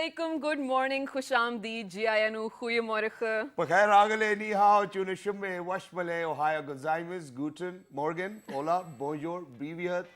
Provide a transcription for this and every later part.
alaikum, good morning, khushamdeed, jiayanu, goeiemorgen. Pakhair agale ni hao, tune shumme, washmale, ohio gozaimis, guten, morgen, hola, bonjour, biviat,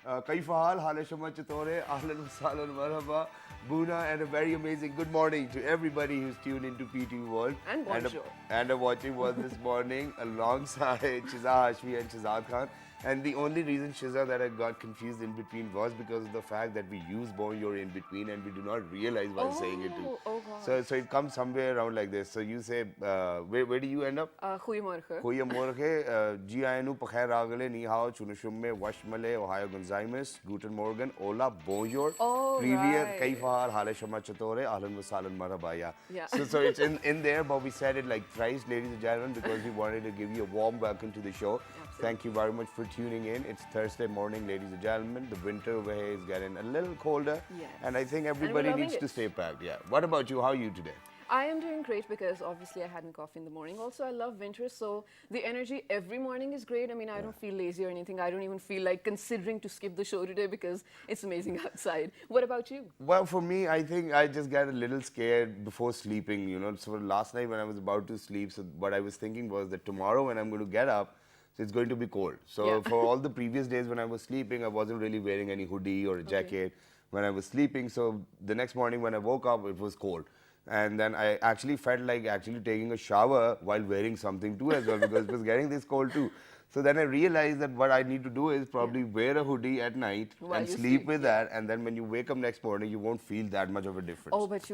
kaifahal, hale shuma chitore, ahlan salan marhaba, buna, and a very amazing good morning to everybody who's tuned into PT World. And bonjour. And a watching world this morning alongside Shiza Hashmi and Shazad Khan. And the only reason, Shiza, that I got confused in between was because of the fact that we use bonjour in between and we do not realize while saying it too. Oh God. So it comes somewhere around like this. So you say, where do you end up? Goeiemorgen. Goeiemorgen, Giainu, Pakhair Agale, Ni Hao, Chunushumme, Washmale, Ohio Gonzaimis, Guten Morgen, Hola, Bonjour, Oh, Privyet, right. Kaifahal, Hale Shama Chatore, Ahlan Wasalan Marhabaya. Yeah. So it's in there, but we said it like thrice, ladies and gentlemen, because we wanted to give you a warm welcome to the show. Absolutely. Thank you very much for tuning in. It's Thursday morning, ladies and gentlemen. The winter over here is getting a little colder. Yes. And I think everybody loving needs to it. stay packed. Yeah. What about you? How are you today? I am doing great because obviously I had a coffee in the morning. Also, I love winter, so the energy every morning is great. I mean, I don't feel lazy or anything. I don't even feel like considering to skip the show today because it's amazing outside. What about you? Well, for me, I think I just got a little scared before sleeping, you know. So last night when I was about to sleep, so what I was thinking was that tomorrow when I'm going to get up, so it's going to be cold. So Yeah. for all the previous days when I was sleeping, I wasn't really wearing any hoodie or a jacket when I was sleeping. So the next morning when I woke up, it was cold. And then I actually felt like actually taking a shower while wearing something too as well because it was getting this cold too. So then I realized that what I need to do is probably wear a hoodie at night While and you sleep sleep, with yeah. that. And then when you wake up next morning, you won't feel that much of a difference. Oh, but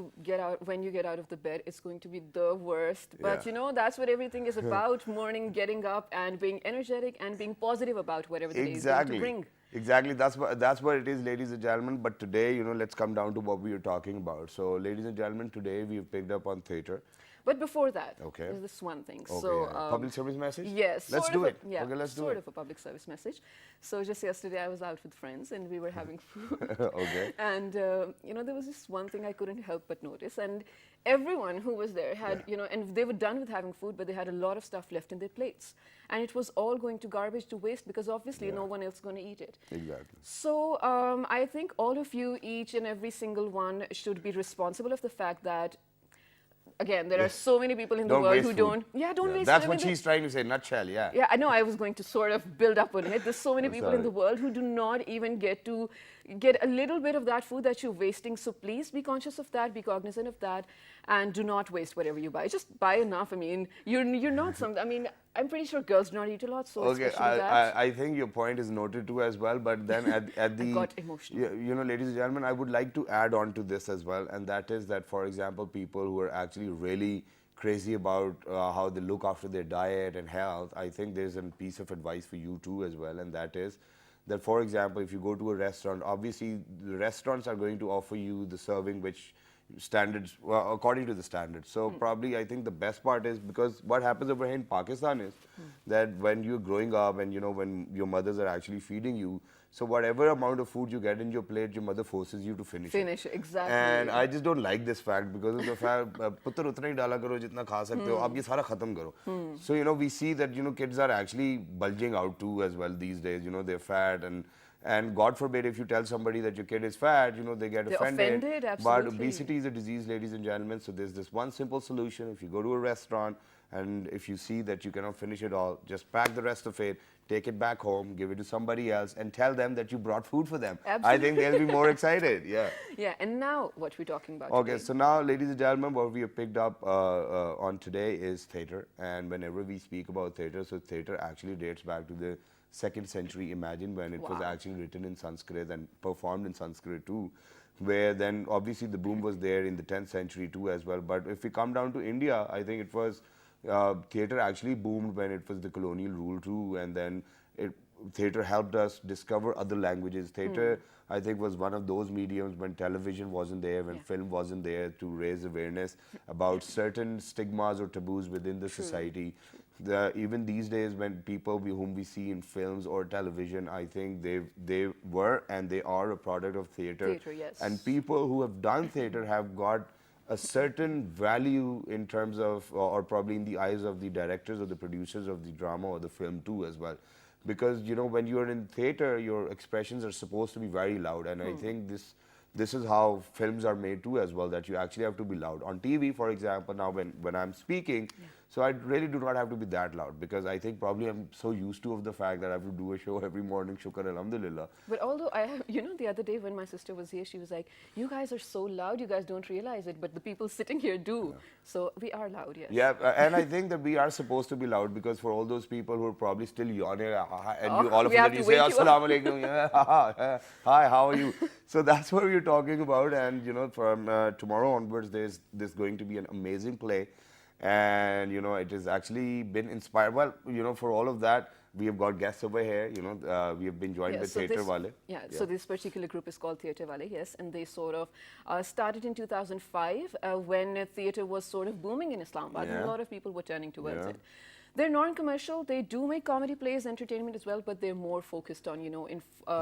when you get out of the bed, it's going to be the worst. But Yeah. you know, that's what everything is about. Morning, getting up and being energetic and being positive about whatever the day is going to bring. Exactly. That's what it is, ladies and gentlemen. But today, you know, let's come down to what we are talking about. So, ladies and gentlemen, today we've picked up on theatre. But before that, Okay. there's this one thing. Okay. So, Public service message? yes, Let's sort do of it. Yeah, Okay, let's do sort it. of a public service message. So just yesterday, I was out with friends and we were having food. Okay. And you know, there was this one thing I couldn't help but notice, and everyone who was there had, you know, and they were done with having food, but they had a lot of stuff left in their plates, and it was all going to garbage, to waste, because obviously no one else is going to eat it. Exactly. So I think all of you, each and every single one, should be responsible of the fact that, again, there are so many people in the Don't world waste who food. don't. Yeah, don't waste. That's I what mean, she's trying to say, nutshell, yeah. yeah, I know. I was going to sort of build up on it. There's so many people in sorry. the world who do not even get to get a little bit of that food that you're wasting. So please be conscious of that, be cognizant of that, and do not waste whatever you buy. Just buy enough. I mean, you're not some. I mean, I'm pretty sure girls do not eat a lot, so Okay, especially that. I think your point is noted too as well, but then at the... got emotional. You know, ladies and gentlemen, I would like to add on to this as well, and that is that, for example, people who are actually really crazy about how they look after their diet and health, I think there's a piece of advice for you too as well, and that is that, for example, if you go to a restaurant, obviously the restaurants are going to offer you the serving which standards, well, according to the standards. So probably I think the best part is, because what happens over here in Pakistan is that when you're growing up and, you know, when your mothers are actually feeding you, so whatever amount of food you get in your plate, your mother forces you to finish it. Finish, exactly. And I just don't like this fact because of the fact, पुत्र उतना ही डाला करो जितना खा सकते हो, अब ये सारा खत्म करो. So, you know, we see that, you know, kids are actually bulging out too as well these days. You know, they're fat, and God forbid if you tell somebody that your kid is fat, you know, they get They're offended. offended, But absolutely. obesity is a disease, ladies and gentlemen. So there's this one simple solution. If you go to a restaurant and if you see that you cannot finish it all, just pack the rest of it, take it back home, give it to somebody else, and tell them that you brought food for them. Absolutely. I think they'll be more excited. Yeah. Yeah, and now what we're talking about Okay, today. so now, ladies and gentlemen, what we have picked up on today is theatre. And whenever we speak about theatre, so theatre actually dates back to the 2nd century. Imagine when it was Wow. actually written in Sanskrit and performed in Sanskrit too, where then obviously the boom was there in the 10th century too as well. But if we come down to India, I think it was theatre actually boomed when it was the colonial rule too, and then theatre helped us discover other languages. Theatre, I think, was one of those mediums when television wasn't there, when film wasn't there, to raise awareness about certain stigmas or taboos within the society. Even these days, when people whom we see in films or television, I think they were and they are a product of theatre. Theatre, yes. And people who have done theatre have got a certain value in terms of, or probably in the eyes of the directors or the producers of the drama or the film too as well. Because, you know, when you're in theatre, your expressions are supposed to be very loud. And I think this this is how films are made too as well, that you actually have to be loud. On TV, for example, now when I'm speaking, so I really do not have to be that loud, because I think probably I'm so used to of the fact that I have to do a show every morning, shukr alhamdulillah. But although I have, the other day when my sister was here, she was like, "You guys are so loud, you guys don't realize it, but the people sitting here do." So we are loud, yes. Yeah, and I think that we are supposed to be loud, because for all those people who are probably still yawning, and you, all of we a have sudden you to say, wake you up. Assalamu alaikum, yeah, hi, how are you? So that's what we're talking about, and from tomorrow onwards, there's going to be an amazing play, and it has actually been inspired. Well, for all of that, we have got guests over here. We have been joined by Theatre Wale. So this particular group is called Theatre Wale, yes, and they sort of started in 2005 when theatre was sort of booming in Islamabad, and a lot of people were turning towards it. They're non-commercial. They do make comedy plays, entertainment as well, but they're more focused on,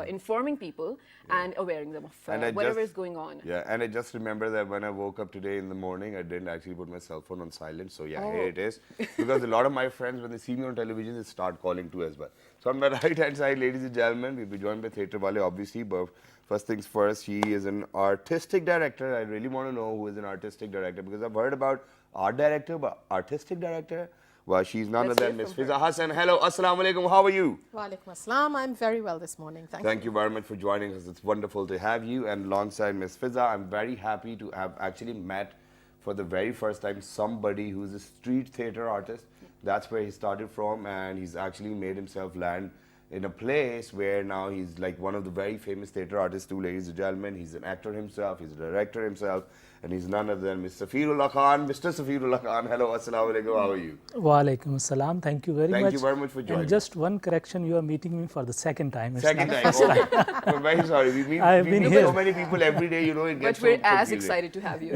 informing people and awareing them of whatever is going on. Yeah, and I just remember that when I woke up today in the morning, I didn't actually put my cell phone on silent. So yeah, here it is. Because a lot of my friends, when they see me on television, they start calling too as well. So on my right-hand side, ladies and gentlemen, we'll be joined by Theatre Wale, obviously, but first things first, she is an artistic director. I really want to know who is an artistic director, because I've heard about art director, but artistic director? Well, she's none other than Miss Fiza Hassan. Hello, assalamu alaikum, how are you? Walaikum assalam. I'm very well this morning. Thank you very much for joining us. It's wonderful to have you. And alongside Miss Fiza, I'm very happy to have actually met for the very first time somebody who's a street theatre artist. That's where he started from, and he's actually made himself land in a place where now he's like one of the very famous theatre artists too, ladies and gentlemen. He's an actor himself, he's a director himself, and he's none other than Mr. Safiullah Khan. Mr. Safiullah Khan, hello, assalamu alaikum, how are you? Walaikum assalam, thank you very much. Thank you very much for joining. And just one correction, you are meeting me for the second time. It's second not time, first time. oh, I'm very sorry. We meet here. so many people every day, it gets But we're so as confusing. excited to have you.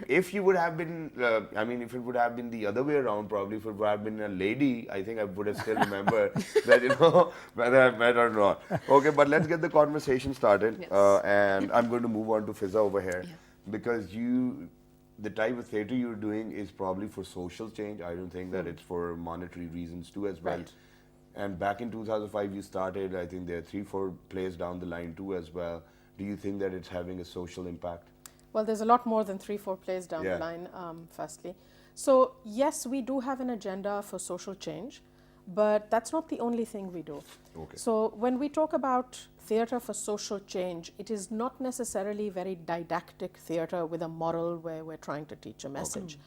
If you would have been, if it would have been the other way around, probably if it would have been a lady, I think I would have still remembered that, whether I met or not. Okay, but let's get the conversation started. Yes. And I'm going to move on to Fiza over here, because the type of theatre you're doing is probably for social change. I don't think that it's for monetary reasons too as well. Right. And back in 2005 you started, I think there are 3-4 plays down the line too as well. Do you think that it's having a social impact? Well, there's a lot more than 3-4 plays down the line, firstly. So yes, we do have an agenda for social change, but that's not the only thing we do. Okay. So when we talk about theatre for social change, it is not necessarily very didactic theatre with a moral where we're trying to teach a message.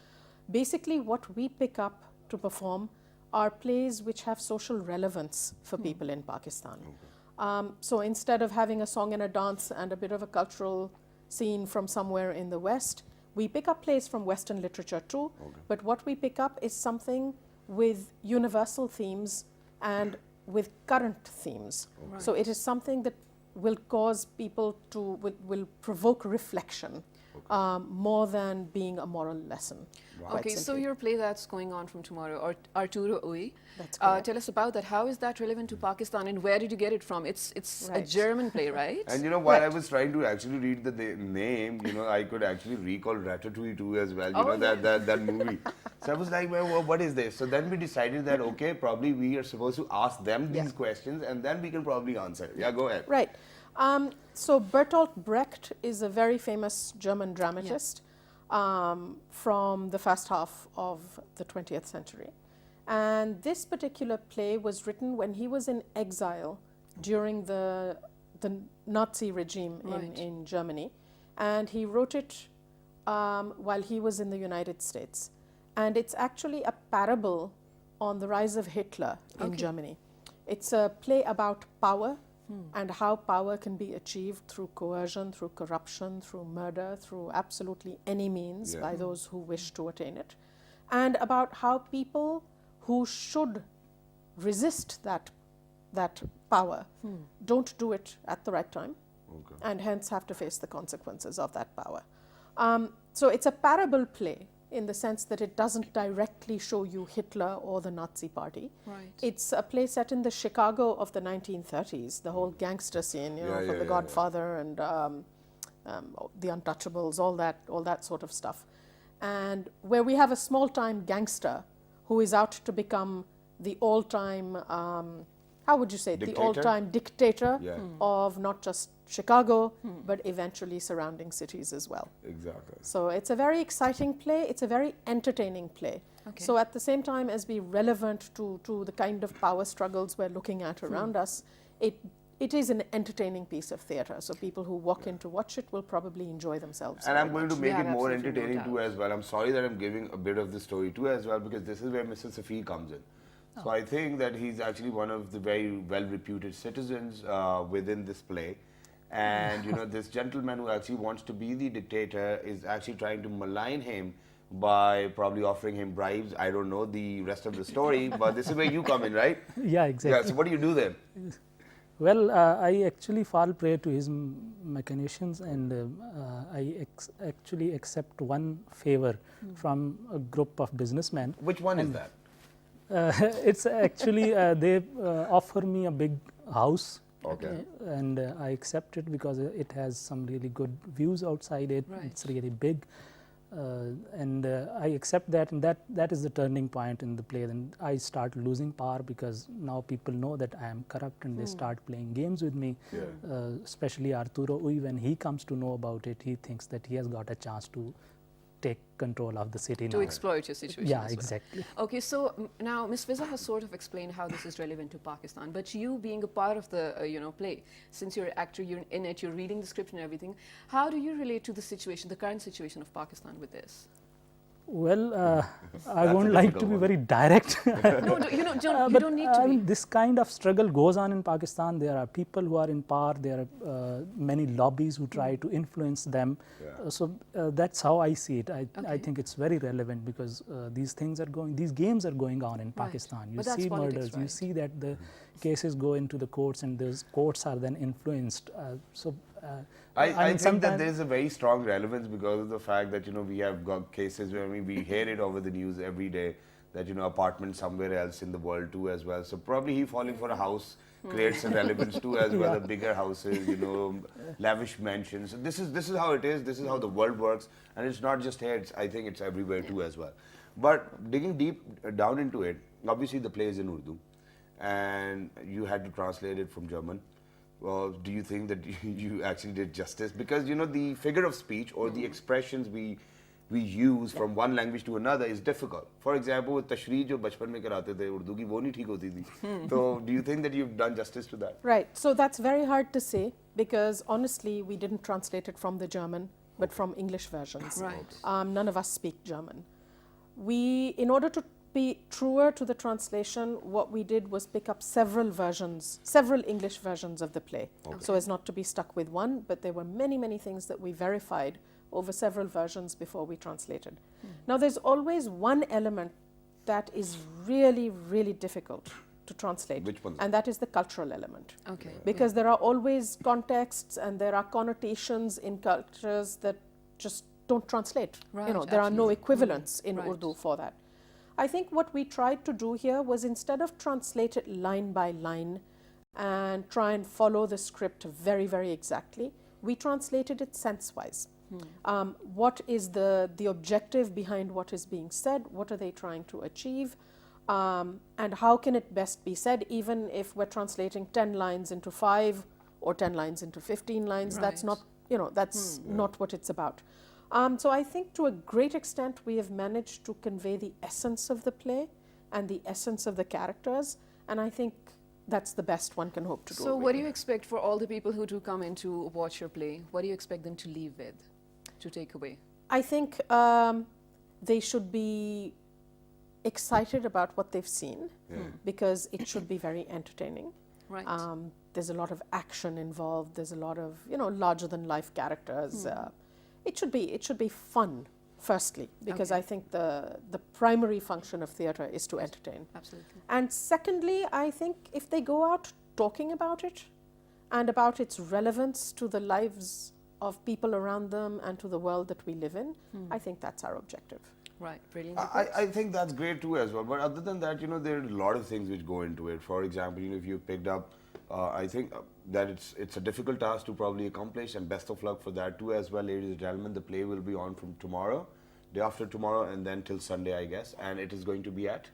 Basically, what we pick up to perform are plays which have social relevance for people in Pakistan. So instead of having a song and a dance and a bit of a cultural scene from somewhere in the West, we pick up plays from Western literature too, but what we pick up is something with universal themes and with current themes. Right. So it is something that will cause people to, will provoke reflection more than being a moral lesson. Okay, so your play that's going on from tomorrow, or Arturo Ui, That's correct. tell us about that. How is that relevant to Pakistan, and where did you get it from? It's a Right. German play, right? And while I was trying to actually read the name, I could actually recall Ratatouille too as well, that movie. So I was like, well, what is this? So then we decided that, okay, probably we are supposed to ask them these questions, and then we can probably answer. Yeah, go ahead. Right. So Bertolt Brecht is a very famous German dramatist from the first half of the 20th century. And this particular play was written when he was in exile during the Nazi regime in Germany. And he wrote it while he was in the United States. And it's actually a parable on the rise of Hitler in Germany. It's a play about power and how power can be achieved through coercion, through corruption, through murder, through absolutely any means by those who wish to attain it. And about how people who should resist that power don't do it at the right time and hence have to face the consequences of that power. So it's a parable play in the sense that it doesn't directly show you Hitler or the Nazi party. Right. It's a play set in the Chicago of the 1930s, the whole gangster scene, from The Godfather and The Untouchables, all that sort of stuff. And where we have a small-time gangster who is out to become the all-time how would you say it, the Dictator? all-time dictator Yeah. of not just Chicago, but eventually surrounding cities as well. Exactly. So it's a very exciting play. It's a very entertaining play. Okay. So at the same time as be relevant to the kind of power struggles we're looking at around us, it is an entertaining piece of theatre. So people who walk in to watch it will probably enjoy themselves. And very I'm going to much. make Yeah, it more absolutely, no entertaining too doubt. as well. I'm sorry that I'm giving a bit of the story too as well, because this is where Mr. Safi comes in. So I think that he's actually one of the very well-reputed citizens within this play. And you know, this gentleman who actually wants to be the dictator is actually trying to malign him by probably offering him bribes. I don't know the rest of the story, but this is where you come in, right? Yeah, exactly. Yeah, so what do you do then? Well, I actually fall prey to his machinations, and I actually accept one favor from a group of businessmen. Which one is that? It's actually they offer me a big house. Okay. And I accept it because it has some really good views outside it. Right. It's really big. And I accept that, and that is the turning point in the play. Then I start losing power because now people know that I am corrupt, and they start playing games with me. Yeah. Especially Arturo Ui, when he comes to know about it, he thinks that he has got a chance to take control of the city To now. exploit your situation. Yeah, as well. exactly. Okay, so now Ms. Fiza has sort of explained how this is relevant to Pakistan, but you being a part of the play, since you're an actor, you're in it, you're reading the script and everything, how do you relate to the situation, the current situation of Pakistan with this? Well, I That's won't a like difficult to be one. very direct. No, you But, don't need to I be. mean, this kind of struggle goes on in Pakistan. There are people who are in power. There are many lobbies who try to influence them. Yeah. So that's how I see it. I Okay. think it's very relevant because these games are going on in Pakistan. You But that's see politics, murders. You right? see that the cases go into the courts, and those courts are then influenced. I mean, think that sometimes- there is a very strong relevance because of the fact that we have got cases where we hear it over the news every day that apartment somewhere else in the world too as well. So probably he falling for a house creates a relevance too as well. The bigger houses, lavish mansions. So this is how it is. This is how the world works, and it's not just here. I think it's everywhere too as well. But digging deep down into it, obviously the play is in Urdu, and you had to translate it from German. Do you think that you actually did justice? Because the figure of speech or the expressions we use from one language to another is difficult. For example, with tashreeh जो बचपन में कराते थे उर्दू की वो नहीं ठीक होती थी. So do you think that you've done justice to that? Right. So that's very hard to say because honestly, we didn't translate it from the German, but from English versions. Right. None of us speak German. In order to be truer to the translation, what we did was pick up several English versions of the play, so as not to be stuck with one. But there were many, many things that we verified over several versions before we translated. Now, there's always one element that is really, really difficult to translate. Which one? And that is the cultural element. Okay. Because there are always contexts and there are connotations in cultures that just don't translate. Right, There are no absolutely. equivalents in Right. Urdu for that. I think what we tried to do here was, instead of translate it line by line and try and follow the script very, very exactly, we translated it sense-wise. What is the objective behind what is being said? What are they trying to achieve? And how can it best be said, even if we're translating 10 lines into 5 or 10 lines into 15 lines? That's Right. not, that's not what it's about. So I think to a great extent we have managed to convey the essence of the play and the essence of the characters, and I think that's the best one can hope to do. So what do you expect for all the people who do come in to watch your play? What do you expect them to leave with, to take away? I think they should be excited about what they've seen because it should be very entertaining. Right. There's a lot of action involved. There's a lot of larger than life characters. It should be fun, firstly, because Okay. I think the primary function of theatre is to entertain. Absolutely. And secondly, I think if they go out talking about it and about its relevance to the lives of people around them and to the world that we live in, I think that's our objective. Right. Brilliant. I think that's great too as well. But other than that, there are a lot of things which go into it. For example, if you picked up, I think that it's a difficult task to probably accomplish, and best of luck for that too as well, ladies and gentlemen. The play will be on from tomorrow, day after tomorrow, and then till Sunday, I guess. And it is going to be at?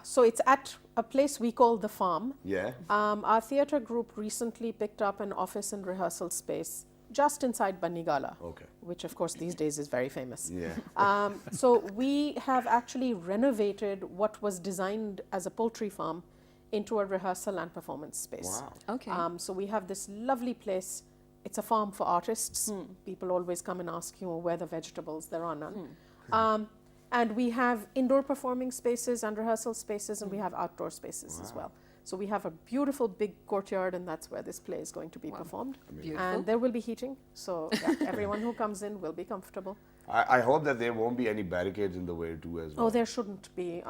So it's at a place we call the Farm. Yeah. Our theatre group recently picked up an office and rehearsal space just inside Banigala, Okay. which of course these days is very famous. Yeah. So we have actually renovated what was designed as a poultry farm into a rehearsal and performance space. Wow. Okay. So we have this lovely place. It's a farm for artists. People always come and ask, where the vegetables, there are none. And we have indoor performing spaces and rehearsal spaces, and we have outdoor spaces as well. So we have a beautiful big courtyard, and that's where this play is going to be performed. Beautiful. And there will be heating, so everyone who comes in will be comfortable. I hope that there won't be any barricades in the way too as well. Oh, there shouldn't be.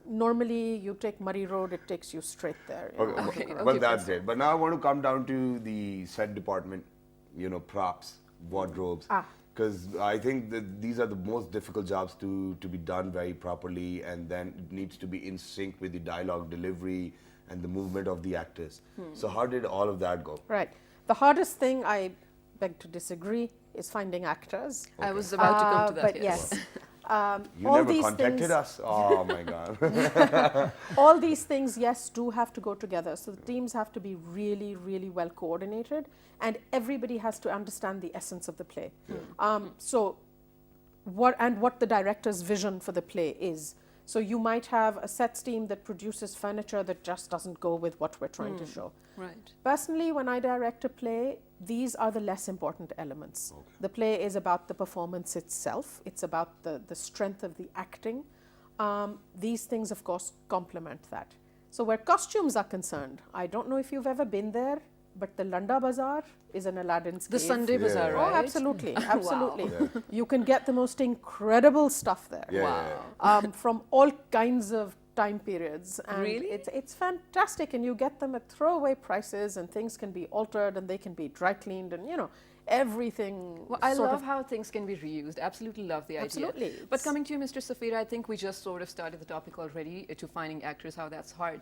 Normally, you take Murray Road, it takes you straight there. you know. Okay, Okay, well, okay, that's it. But now I want to come down to the set department, props, wardrobes. Because I think that these are the most difficult jobs to be done very properly, and then it needs to be in sync with the dialogue delivery and the movement of the actors. So how did all of that go? Right. The hardest thing, I beg to disagree, is finding actors. I was about to come to that. But yes. You all never these contacted things, us? Oh my God. all these things, yes, do have to go together. So the teams have to be really, really well coordinated, and everybody has to understand the essence of the play. So what the director's vision for the play is. So you might have a sets team that produces furniture that just doesn't go with what we're trying to show. Right. Personally, when I direct a play, these are the less important elements. The play is about the performance itself. It's about the strength of the acting. These things, of course, complement that. So where costumes are concerned, I don't know if you've ever been there, but the Landa Bazaar is an Aladdin's The cave. Sunday Bazaar, Yeah. right? Oh, absolutely, absolutely. You can get the most incredible stuff there. Yeah. From all kinds of time periods, and Really? it's fantastic, and you get them at throwaway prices, and things can be altered, and they can be dry cleaned, and everything. Well, I sort love of, how things can be reused. Absolutely love the idea. Absolutely. But It's- coming to you, Mr. Safira, I think we just sort of started the topic already to finding actors, how that's hard.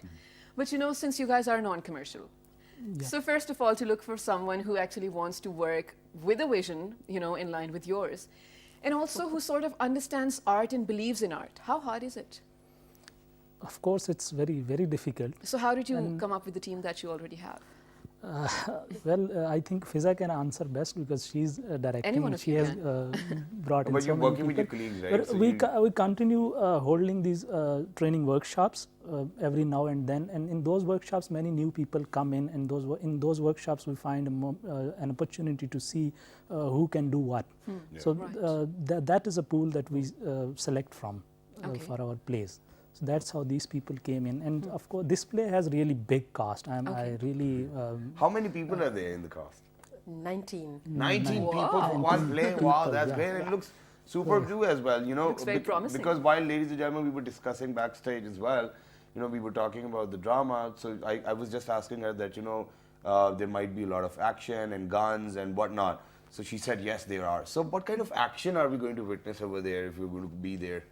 But since you guys are non-commercial, so first of all, to look for someone who actually wants to work with a vision, in line with yours, and also who sort of understands art and believes in art. How hard is it? Of course, it's very, very difficult. So how did you come up with the team that you already have? I think Fiza can answer best because she's directing. Anyone and of she you has can. brought in But so you're many working with your people. colleagues, right? But So we continue holding these training workshops every now and then, and in those workshops, many new people come in, and in those workshops, we find an opportunity to see who can do what. So that is a pool that we select from for our plays. So that's how these people came in, and of course, this play has really big cast. I really. How many people are there in the cast? 19. 19 people for one play. Wow, that's great. And it looks superb too as well. Looks very promising. Because while, ladies and gentlemen, we were discussing backstage as well, we were talking about the drama. So I was just asking her that, there might be a lot of action and guns and whatnot. So she said, yes, there are. So what kind of action are we going to witness over there if we're going to be there?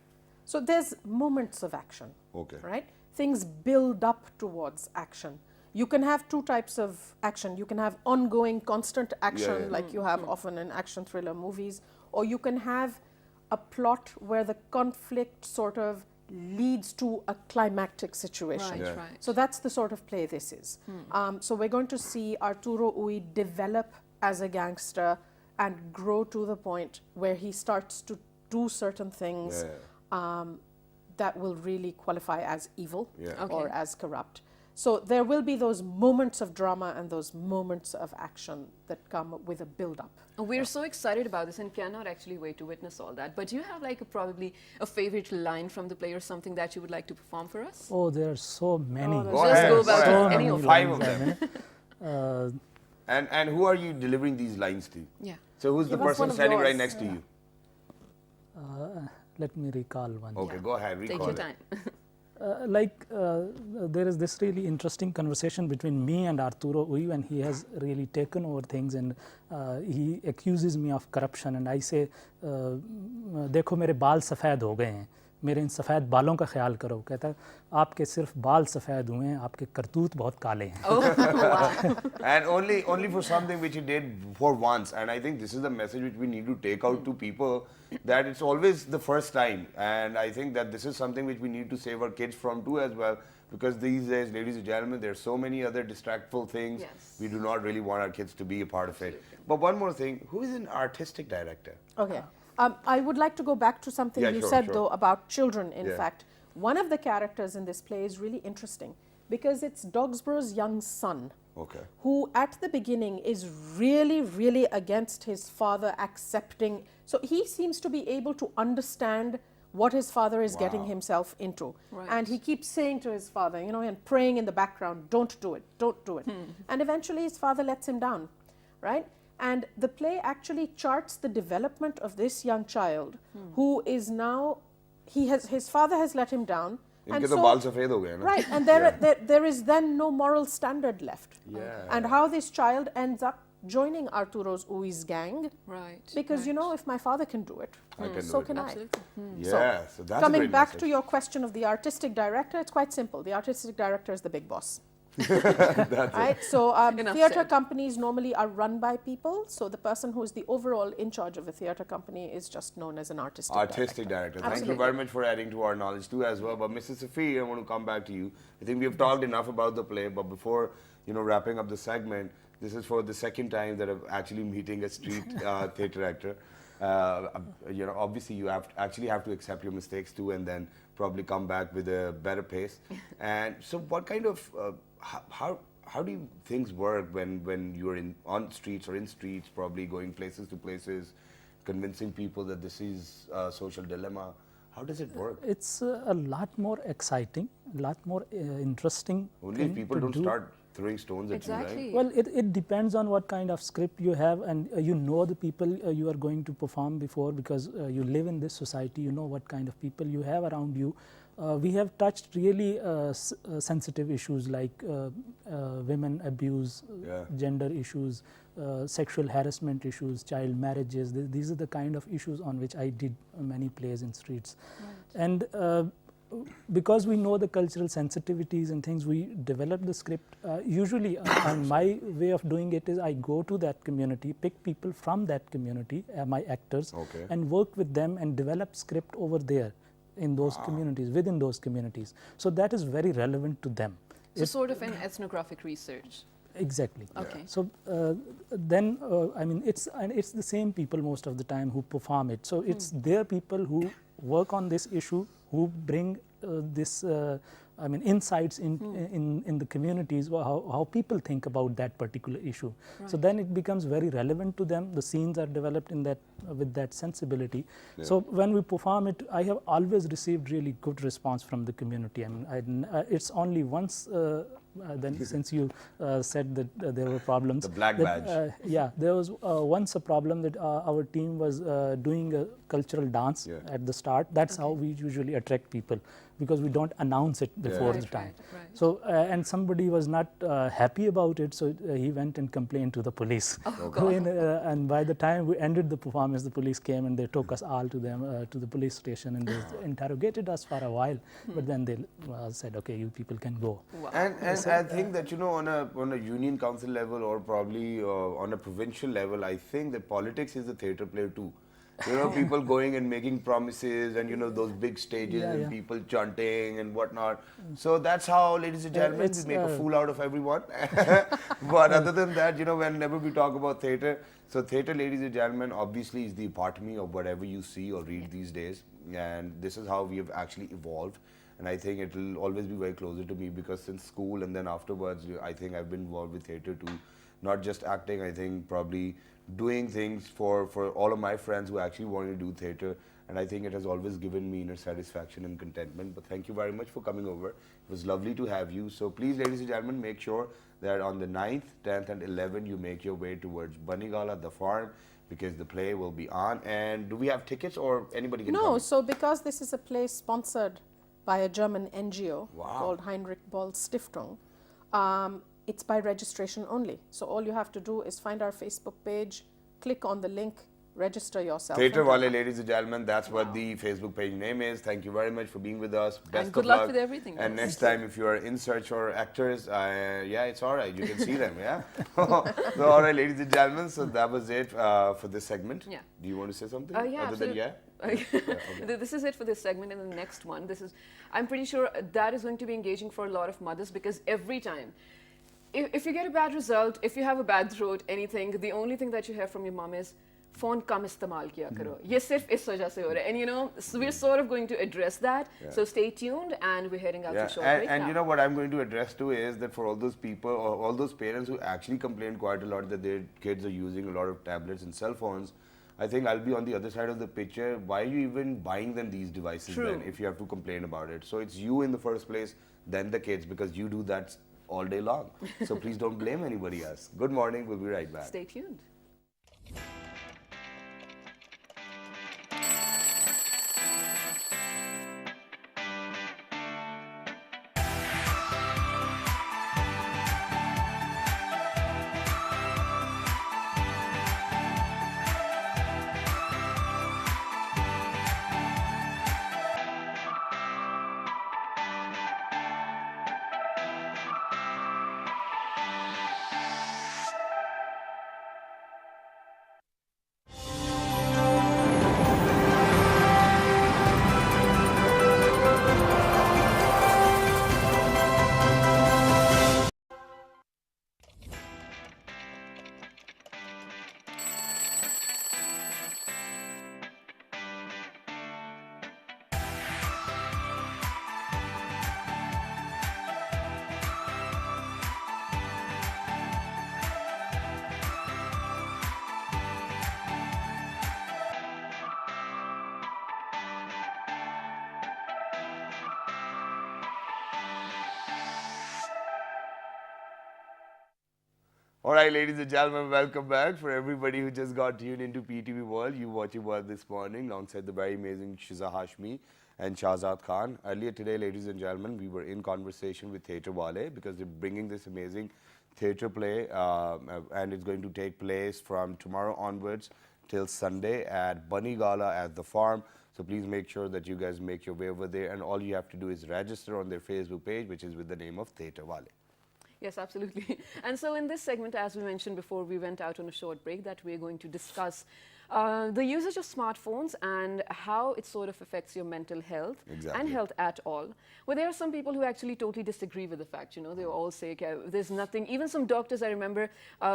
So there's moments of action. Okay. Right? Things build up towards action. You can have two types of action. You can have ongoing, constant action, like you have often in action thriller movies, or you can have a plot where the conflict sort of leads to a climactic situation. Right, right. So that's the sort of play this is. So we're going to see Arturo Ui develop as a gangster and grow to the point where he starts to do certain things that will really qualify as evil or Okay. as corrupt. So there will be those moments of drama and those moments of action that come with a build-up. We're so excited about this and cannot actually wait to witness all that. But do you have probably a favorite line from the play or something that you would like to perform for us? Oh, there are so many. Oh, Go Just ahead. go about go it, ahead. any of 5 of lines, them. And who are you delivering these lines to? Yeah. So who's the Give us one person of standing right yours. next to you? Let me recall one. Okay, go ahead. Take Recall your it. time. There is this really interesting conversation between me and Arturo Ui when he has really taken over things, and he accuses me of corruption, and I say, देखो मेरे बाल सफ़ेद हो गए हैं. मेरे इन सफ़ेद बालों का ख्याल करो। कहता है आपके सिर्फ बाल सफ़ेद हुए हैं, आपके करतूत बहुत काले हैं। Oh, wow. And only for something which he did for once. And I think this is the message which we need to take out to people, that it's always the first time. And I think that this is something which we need to save our kids from too as well, because these days, ladies and gentlemen, there are so many other distractful things. Yes. We do not really want our kids to be a part of it. But one more thing, who is an artistic director? Okay. I would like to go back to something Yeah, you sure, said, sure. though, about children, in Yeah. fact. One of the characters in this play is really interesting because it's Dogsborough's young son, Okay. who at the beginning is really, really against his father accepting. So he seems to be able to understand what his father is getting himself into. Right. And he keeps saying to his father, you know, and praying in the background, don't do it, don't do it. And eventually his father lets him down, right? And the play actually charts the development of this young child who is now, his father has let him down. इनके तो बाल सफेद हो गए ना? Right, and there is then no moral standard left. Yeah. And how this child ends up joining Arturo's Ui's gang, Right. because you right. know, if my father can do it, I can so do it. can I. Absolutely. Yeah, so that's a Coming great back message. to your question of the artistic director, it's quite simple. The artistic director is the big boss. That's Right? So Enough theatre said. companies normally are run by people. So the person who is the overall in charge of a theatre company is just known as an artistic director. Thank you Absolutely. very much for adding to our knowledge too as well. But Mrs. Safi, I want to come back to you. I think we've talked enough about the play, but before wrapping up the segment, this is for the second time that I'm actually meeting a street theatre actor. Obviously you actually have to accept your mistakes too, and then probably come back with a better pace. And so, what kind of how do things work when you're on streets or in streets, probably going places to places, convincing people that this is a social dilemma? How does it work? It's a lot more exciting, a lot more interesting. Only if thing people to don't do. start throwing stones at you, Exactly. right? Well, it depends on what kind of script you have, and you know the people you are going to perform before, because you live in this society, you know what kind of people you have around you. We have touched really sensitive issues like women abuse, Yeah. gender issues, sexual harassment issues, child marriages. These are the kind of issues on which I did many plays in streets. Right. And because we know the cultural sensitivities and things, we develop the script. Usually, and my way of doing it is I go to that community, pick people from that community, my actors, Okay. and work with them and develop script over there in those communities, within those communities. So that is very relevant to them. So sort of an ethnographic research. Exactly. Okay. So then, I mean, it's the same people most of the time who perform it. So it's their people who work on this issue, who bring this, I mean, insights in the communities, how people think about that particular issue. Right. So then it becomes very relevant to them. The scenes are developed in that with that sensibility. Yeah. So when we perform it, I have always received really good response from the community. I mean, it's only once. Then since you said that there were problems. The black badge. Yeah, there was once a problem that our team was doing a cultural dance at the start. That's how we usually attract people, because we don't announce it before the time. Right. So, and somebody was not happy about it, so he went and complained to the police. And by the time we ended the performance, the police came and they took us all to them to the police station, and they interrogated us for a while. But then they said, "Okay, you people can go." Wow. And I think that on a union council level, or probably on a provincial level, I think that politics is a theatre play too. People going and making promises, and those big stages and people chanting and whatnot. So that's how, ladies and gentlemen, we make a fool out of everyone. But other than that, whenever we talk about theatre, so theatre, ladies and gentlemen, obviously is the epitome of whatever you see or read these days. And this is how we have actually evolved. And I think it will always be very closer to me, because since school and then afterwards, I think I've been involved with theatre too. Not just acting, I think probably doing things for all of my friends who actually want to do theatre. And I think it has always given me inner satisfaction and contentment. But thank you very much for coming over. It was lovely to have you. So please, ladies and gentlemen, make sure that on the 9th, 10th and 11th, you make your way towards Banigala, the farm, because the play will be on. And do we have tickets, or anybody can come? No, so because this is a play sponsored by a German NGO called Heinrich Boll Stiftung, it's by registration only. So all you have to do is find our Facebook page, click on the link, register yourself. Theatre and Wale, come. ladies and gentlemen, that's what the Facebook page name is. Thank you very much for being with us. Best And good of luck with everything, And guys. next time, if you are in search for actors, yeah, it's all right. You can see them, yeah? So, all right, ladies and gentlemen, so that was it for this segment. Yeah. Do you want to say something? Yeah, Other than absolutely. yeah? This is it for this segment, and the next one, I'm pretty sure that is going to be engaging for a lot of mothers, because every time, if you get a bad result, if you have a bad throat, anything, the only thing that you hear from your mom is, phone kam istemal kiya karo. Ye sirf is wajah se ho raha hai. And you know, so we're sort of going to address that. Yeah. So stay tuned, and we're heading out to short and, break and now. you know what I'm going to address too is that for all those people or all those parents who actually complain quite a lot that their kids are using a lot of tablets and cell phones, I think I'll be on the other side of the picture. Why are you even buying them these devices then if you have to complain about it? So it's you in the first place, then the kids, because you do that all day long. So please don't blame anybody else. Good morning. We'll be right back. Stay tuned. All right, ladies and gentlemen, welcome back. For everybody who just got tuned into PTV World, you watching World this morning alongside the very amazing Shiza Hashmi and Shahzad Khan. Earlier today, ladies and gentlemen, we were in conversation with Theatre Wale because they're bringing this amazing theatre play and it's going to take place from tomorrow onwards till Sunday at Bunny Gala at the farm. So please make sure that you guys make your way over there, and all you have to do is register on their Facebook page, which is with the name of Theatre Wale. Yes, absolutely. And so in this segment, as we mentioned before we went out on a short break, that we're going to discuss the usage of smartphones and how it sort of affects your mental health and health at all. Well, there are some people who actually totally disagree with the fact, you know, they all say, okay, there's nothing. Even some doctors, I remember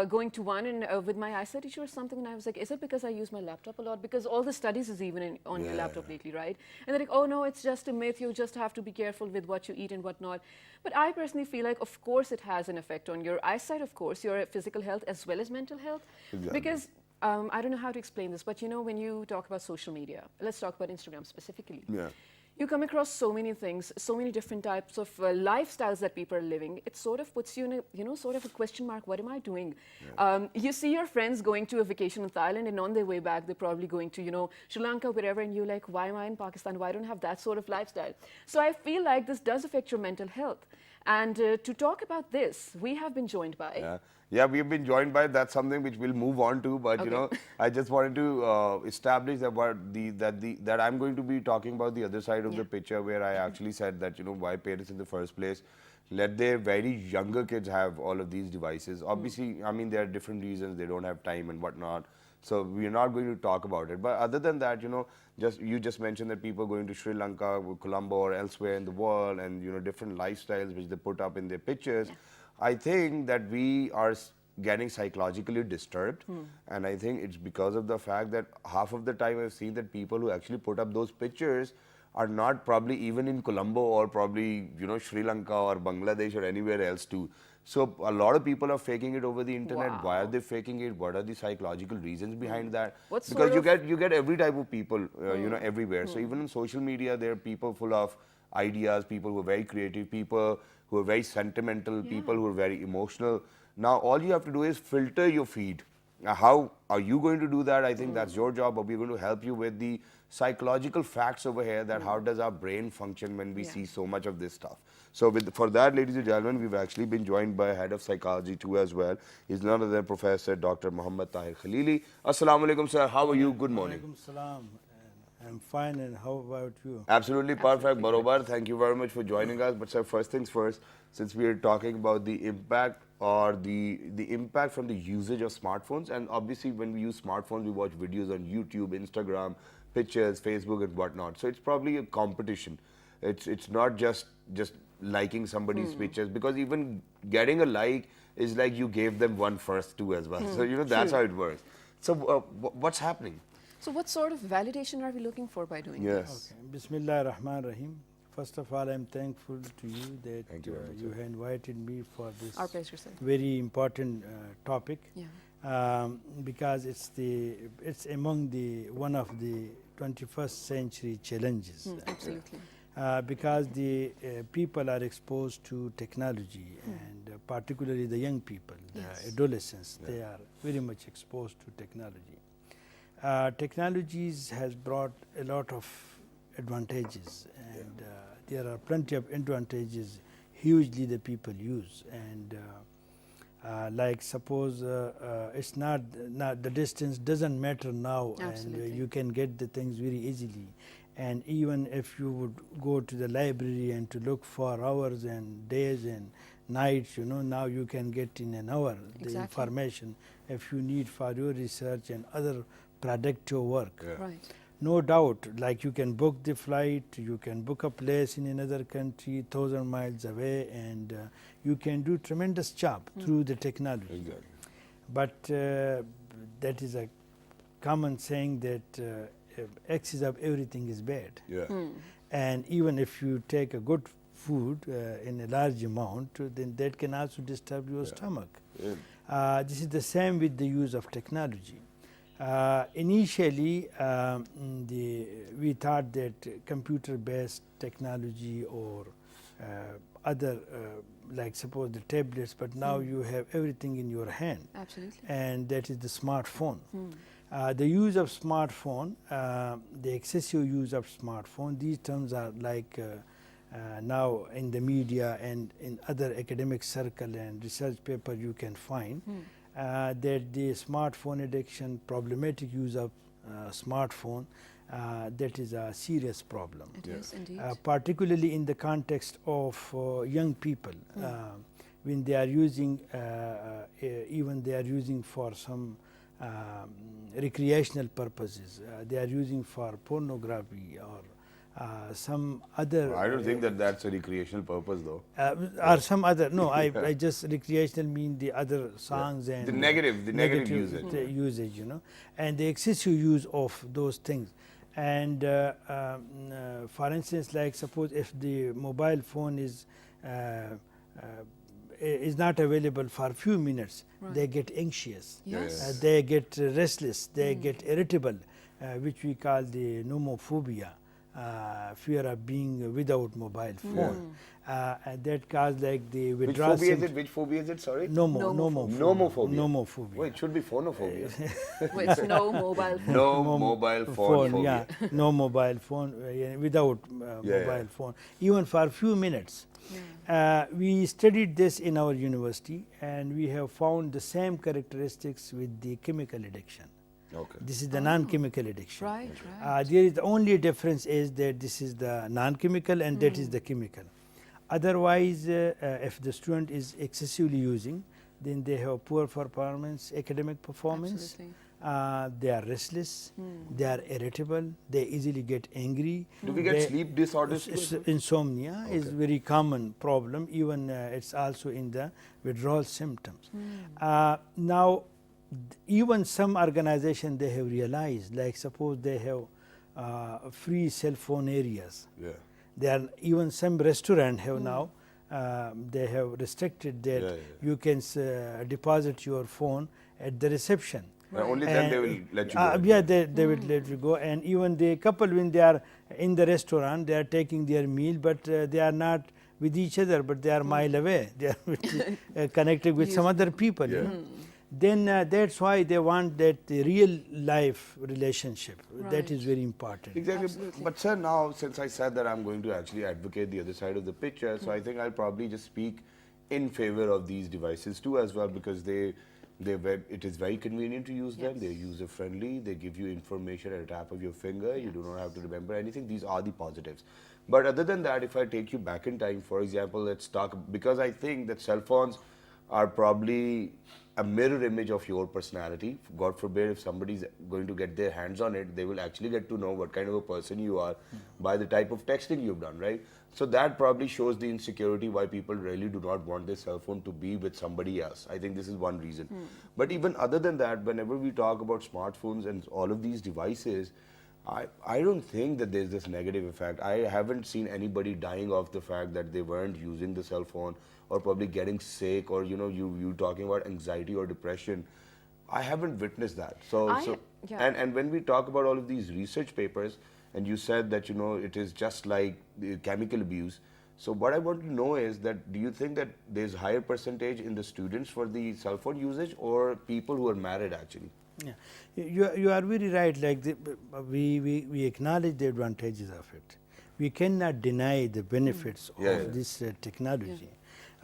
going to one and with my eyesight issue or something, and I was like, is it because I use my laptop a lot? Because all the studies is even on your laptop lately, right? And they're like, oh no, it's just a myth. You just have to be careful with what you eat and whatnot. But I personally feel like, of course, it has an effect on your eyesight, of course, your physical health as well as mental health. Because I don't know how to explain this, but you know, when you talk about social media, let's talk about Instagram specifically. Yeah. You come across so many things, so many different types of lifestyles that people are living. It sort of puts you in a, you know, sort of a question mark. What am I doing? Yeah. You see your friends going to a vacation in Thailand, and on their way back, they're probably going to, you know, Sri Lanka, wherever, and you're like, why am I in Pakistan? Why don't I have that sort of lifestyle? So I feel like this does affect your mental health. And to talk about this, we have been joined by... Yeah, we've been joined by, that's something which we'll move on to, but you know, I just wanted to establish that I'm going to be talking about the other side of the picture, where I actually said that, you know, why parents in the first place let their very younger kids have all of these devices. Obviously, I mean, there are different reasons, they don't have time and whatnot. So we're not going to talk about it. But other than that, you know, you just mentioned that people going to Sri Lanka, Colombo, or elsewhere in the world, and you know, different lifestyles which they put up in their pictures. Yeah. I think that we are getting psychologically disturbed, and I think it's because of the fact that half of the time I've seen that people who actually put up those pictures are not probably even in Colombo or probably, you know, Sri Lanka or Bangladesh or anywhere else too. So a lot of people are faking it over the internet. Wow. Why are they faking it? What are the psychological reasons behind that? What because sort you get every type of people, you know, everywhere. So even on social media, there are people full of ideas, people who are very creative, people who are very sentimental, people who are very emotional. Now all you have to do is filter your feed. how are you going to do that? I think that's your job, but we're going to help you with the psychological facts over here, that how does our brain function when we Yeah. see so much of this stuff. So for that, ladies and gentlemen, we've actually been joined by a head of psychology too as well. He's none other than Professor Dr. Muhammad Tahir Khalili. Assalamu alaikum, sir. How are you? Good morning. Walaikum salam. I'm fine, and how about you? Absolutely perfect, Barobar. Thank you very much for joining us. But sir, first things first, since we are talking about the impact or the impact from the usage of smartphones, and obviously when we use smartphones, we watch videos on YouTube, Instagram, pictures, Facebook, and whatnot. So it's probably a competition. It's not just liking somebody's pictures, because even getting a like is like you gave them one first too as well. So you know that's how it works. So what's happening? So what sort of validation are we looking for by doing Yes. this? Okay. Bismillah ar-Rahman ar-Rahim. First of all, I'm thankful to you that Thank you very much, you sir. have invited me for this Our pleasure, sir. very important topic, Yeah. because it's among the one of the 21st century challenges. Absolutely. Because the people are exposed to technology, and particularly the young people, the Yes. adolescents, they are very much exposed to technology. Technologies has brought a lot of advantages, and there are plenty of advantages hugely the people use, and like suppose it's not the distance doesn't matter now, and Absolutely. you can get the things very easily. And even if you would go to the library and to look for hours and days and nights, you know, now you can get in an hour the Exactly. information if you need for your research and other productive work. Yeah. Right. No doubt, like you can book the flight, you can book a place in another country 1,000 miles away, and you can do tremendous job through the technology. Exactly. But that is a common saying that excess of everything is bad. Yeah. And even if you take a good food in a large amount, then that can also disturb your stomach. Yeah. This is the same with the use of technology. Initially, we thought that computer-based technology or other, like suppose the tablets, but now you have everything in your hand, Absolutely. and that is the smartphone. The use of smartphone, the excessive use of smartphone, these terms are like now in the media and in other academic circle and research paper you can find that the smartphone addiction, problematic use of smartphone, that is a serious problem. It is indeed. Particularly in the context of young people, when they are using, even they are using for some recreational purposes, they are using for pornography or some other. I don't think that that's a recreational purpose, though. Or some other. No, I just recreational mean the other songs and The negative usage. usage, you know, and the excessive use of those things. And for instance, like suppose if the mobile phone is not available for a few minutes, they get anxious, Yes. they get restless, they get irritable, which we call the nomophobia, fear of being without mobile phone. And that cause like the Which withdrawal phobia is it? Which phobia is it? Sorry. nomophobia. Nomophobia. Nomophobia. Well, it should be phonophobia. Well, it's no mobile phone. No mobile phone phobia. Yeah, no mobile phone, without mobile phone, even for a few minutes. We studied this in our university, and we have found the same characteristics with the chemical addiction. Okay. This is the non-chemical addiction. Right, right. There is the only difference is that this is the non-chemical and that is the chemical. Otherwise, if the student is excessively using, then they have poor performance, academic performance. Absolutely. They are restless, they are irritable, they easily get angry. Do we get sleep disorders? Insomnia is very common problem, even it's also in the withdrawal symptoms. Now, even some organization they have realized, like suppose they have free cell phone areas. Yeah. There are even some restaurant have now they have restricted that you can deposit your phone at the reception. Only then they will let you go. Yeah, they will let you go. And even the couple, when they are in the restaurant, they are taking their meal, but they are not with each other, but they are mile away. They are connected with some other people. You know? then that's why they want that real life relationship. That Right. is very important. Exactly. Absolutely. But sir, now since I said that I'm going to actually advocate the other side of the picture, so I think I'll probably just speak in favor of these devices too as well, because it is very convenient to use them. They're user friendly. They give you information at a tap of your finger. You do not have to remember anything. These are the positives. But other than that, if I take you back in time, for example, let's talk, because I think that cell phones are probably a mirror image of your personality. God forbid if somebody's going to get their hands on it, they will actually get to know what kind of a person you are by the type of texting you've done, right? So that probably shows the insecurity why people really do not want their cell phone to be with somebody else. I think this is one reason. But even other than that, whenever we talk about smartphones and all of these devices, I don't think that there's this negative effect. I haven't seen anybody dying of the fact that they weren't using the cell phone, or probably getting sick, or you talking about anxiety or depression. I haven't witnessed that. And when we talk about all of these research papers, and you said that it is just like the chemical abuse. So what I want to know is that, do you think that there's higher percentage in the students for the cell phone usage, or people who are married actually? Yeah, you are very right. Like we acknowledge the advantages of it. We cannot deny the benefits of this technology.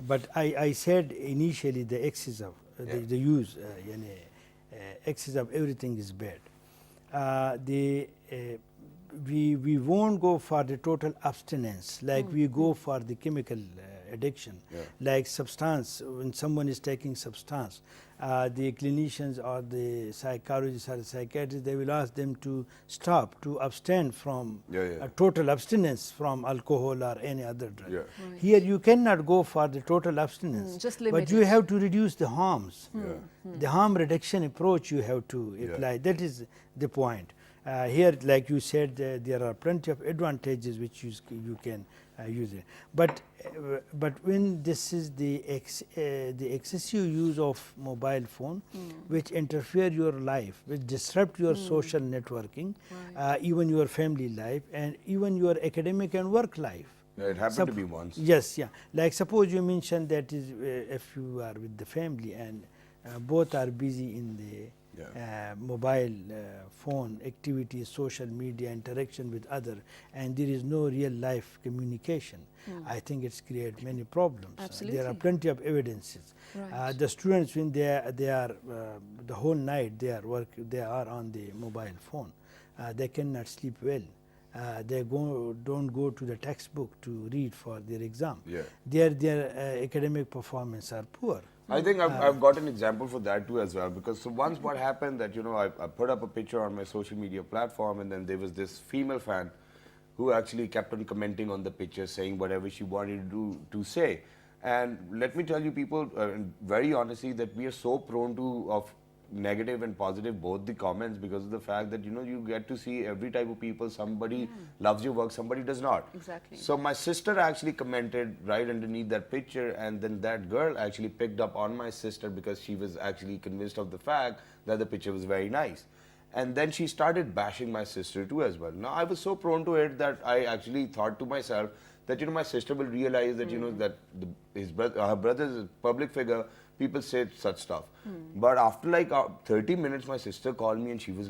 But I said initially the excess of the use, excess of everything is bad. We won't go for the total abstinence like we go for the chemical addiction, like substance. When someone is taking substance, the clinicians or the psychologists or the psychiatrists, they will ask them to stop, to abstain from a total abstinence from alcohol or any other drug. Right. Here you cannot go for the total abstinence, just but limit you it. have to reduce the harms. The harm reduction approach you have to apply. That is the point. Here, like you said, there are plenty of advantages which you can use it. But when this is the excessive use of mobile phone, which interfere your life, which disrupt your social networking, even your family life, and even your academic and work life. Yeah, it happened to be once. Yes, yeah. Like suppose you mentioned that is if you are with the family and both are busy in the mobile phone activities, social media interaction with other, and there is no real life communication. I think it's create many problems. Absolutely. There are plenty of evidences. Right. The students, when they are the whole night they are on the mobile phone. They cannot sleep well. They don't go to the textbook to read for their exam. Their academic performance are poor. I think I've got an example for that too as well, because once what happened that I put up a picture on my social media platform, and then there was this female fan who actually kept on commenting on the picture, saying whatever she wanted to say. And let me tell you people, very honestly, that we are so prone to of negative and positive both the comments, because of the fact that you get to see every type of people. Somebody loves your work, somebody does not. Exactly. So my sister actually commented right underneath that picture, and then that girl actually picked up on my sister because she was actually convinced of the fact that the picture was very nice. And then she started bashing my sister too as well. Now I was so prone to it that I actually thought to myself that my sister will realize that that her brother is a public figure. People say such stuff. But after like 30 minutes, my sister called me, and she was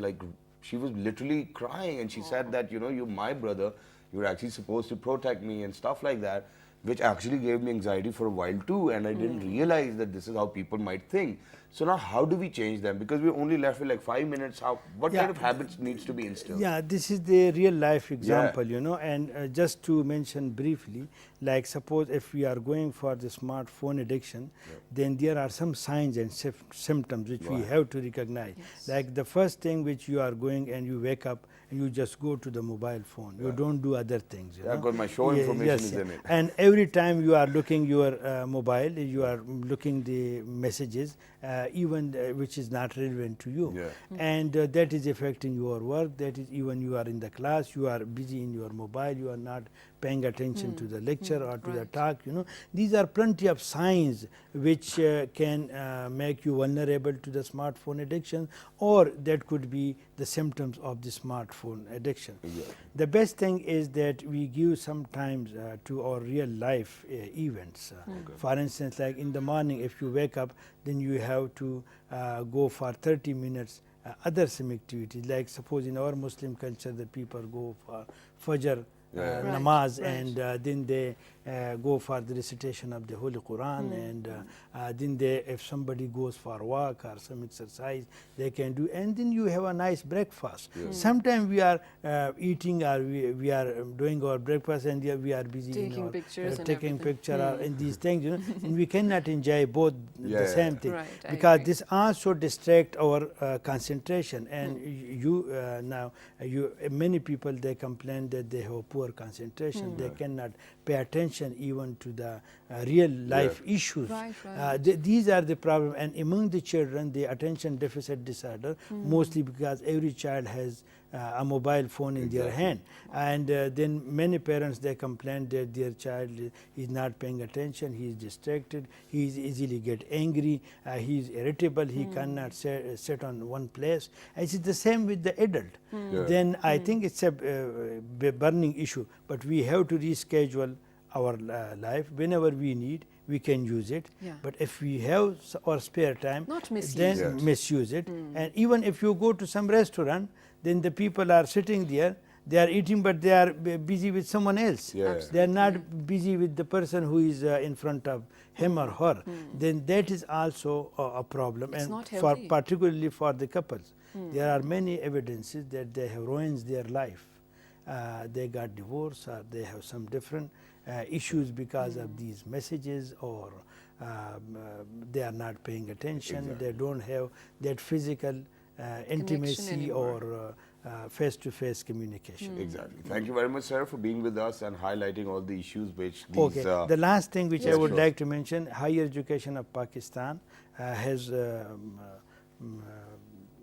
literally crying, and she said that you're my brother, you're actually supposed to protect me and stuff like that, which actually gave me anxiety for a while too, and I didn't realize that this is how people might think. So now how do we change them? Because we're only left with like 5 minutes. What kind of habits needs to be instilled? Yeah, this is the real life example, and just to mention briefly, like suppose if we are going for the smartphone addiction, then there are some signs and symptoms which we have to recognize. Like the first thing which you are going and you wake up and you just go to the mobile phone. You don't do other things. Because my show information is in it. And every time you are looking your mobile, you are looking the messages, even which is not relevant to you. And that is affecting your work. That is, even you are in the class, you are busy in your mobile, you are not paying attention to the lecture or to the talk. These are plenty of signs which can make you vulnerable to the smartphone addiction, or that could be the symptoms of the smartphone addiction. The best thing is that we give sometimes to our real life events. For instance, like in the morning, if you wake up, then you have to go for 30 minutes other some activities, like suppose in our Muslim culture the people go for Fajr Yeah. Right, namaz, right. and then they go for the recitation of the Holy Quran, and then they, if somebody goes for walk or some exercise, they can do, and then you have a nice breakfast. Sometimes we are eating, or we are doing our breakfast, and we are busy Taking in our, pictures and taking everything. picture or in these things, you know, and we cannot enjoy both Yeah, the same yeah. thing, Right, I because agree. this also distract our concentration, and you now many people, they complain that they have poor concentration, they cannot pay attention even to the real life issues. Right, right. These are the problem, and among the children, the attention deficit disorder, mostly because every child has a mobile phone in their hand, and then many parents, they complain that their child is not paying attention, he is distracted, he is easily get angry, he is irritable, he cannot sit on one place. It is the same with the adult. Then I think it's a burning issue, but we have to reschedule our life. Whenever we need, we can use it. Yeah. But if we have our spare time, Not misuse then it. misuse it. And even if you go to some restaurant, then the people are sitting there, they are eating, but they are busy with someone else. Yeah. They are not busy with the person who is in front of him or her. Then that is also a problem, It's and not for healthy. particularly for the couples. There are many evidences that they have ruined their life. They got divorced, or they have some different issues because of these messages, or they are not paying attention. They don't have that physical intimacy anymore. or face-to-face communication. Exactly. Thank you very much, sir, for being with us and highlighting all the issues which these. Okay. The last thing which I Yes, would sure. like to mention, higher education of Pakistan has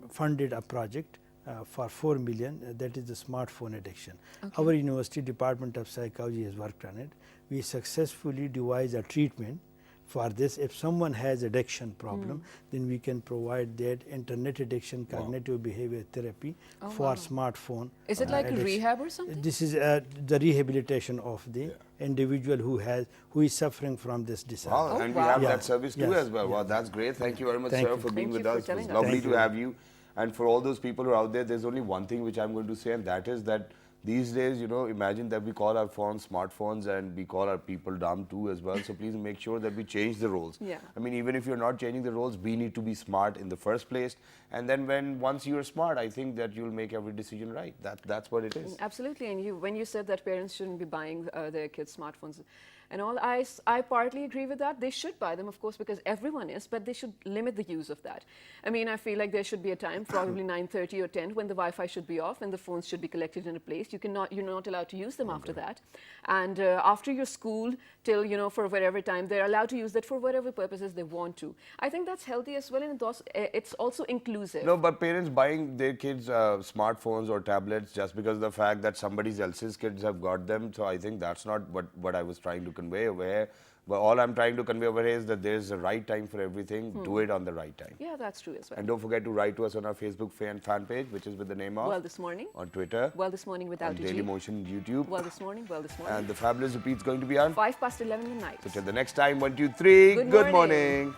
funded a project for 4 million, that is the smartphone addiction. Our university Department of Psychology has worked on it. We successfully devised a treatment for this. If someone has addiction problem, then we can provide that internet addiction cognitive behavior therapy for smartphone. Is it like a addiction. rehab or something? This is the rehabilitation of the individual who is suffering from this disorder. Wow, Oh, and wow. we have Yeah. that service too Yes. as well. Wow, that's great. Thank you very much, Thank sir, you. for being Thank with you for us. It telling was us. lovely Thank to you. have you. And for all those people who are out there, there's only one thing which I'm going to say, and that is that these days, you know, imagine that we call our phones smartphones, and we call our people dumb too as well. So please make sure that we change the roles. Yeah. I mean, even if you're not changing the roles, we need to be smart in the first place. And then once you're smart, I think that you'll make every decision right. That's what it is. Absolutely, and when you said that parents shouldn't be buying their kids smartphones and all, I partly agree with that. They should buy them, of course, because everyone is, but they should limit the use of that. I mean, I feel like there should be a time, probably 9:30 or 10, when the Wi-Fi should be off and the phones should be collected in a place. You're not allowed to use them after that. And after your school, till, you know, for whatever time, they're allowed to use that for whatever purposes they want to. I think that's healthy as well, and it's also inclusive. No, but parents buying their kids smartphones or tablets just because of the fact that somebody else's kids have got them. So I think that's not what I was trying to convey over here. But all I'm trying to convey over here is that there's a right time for everything. Do it on the right time. Yeah, that's true as well. And don't forget to write to us on our Facebook fan page, which is with the name of Well, this morning. on Twitter, Well, this morning without on a Daily G. Motion YouTube, Well, this morning. Well, this morning. and the Fabulous Repeat's going to be on. 5 past 11 at night. So till the next time, 1, 2, 3. Good Good morning. morning.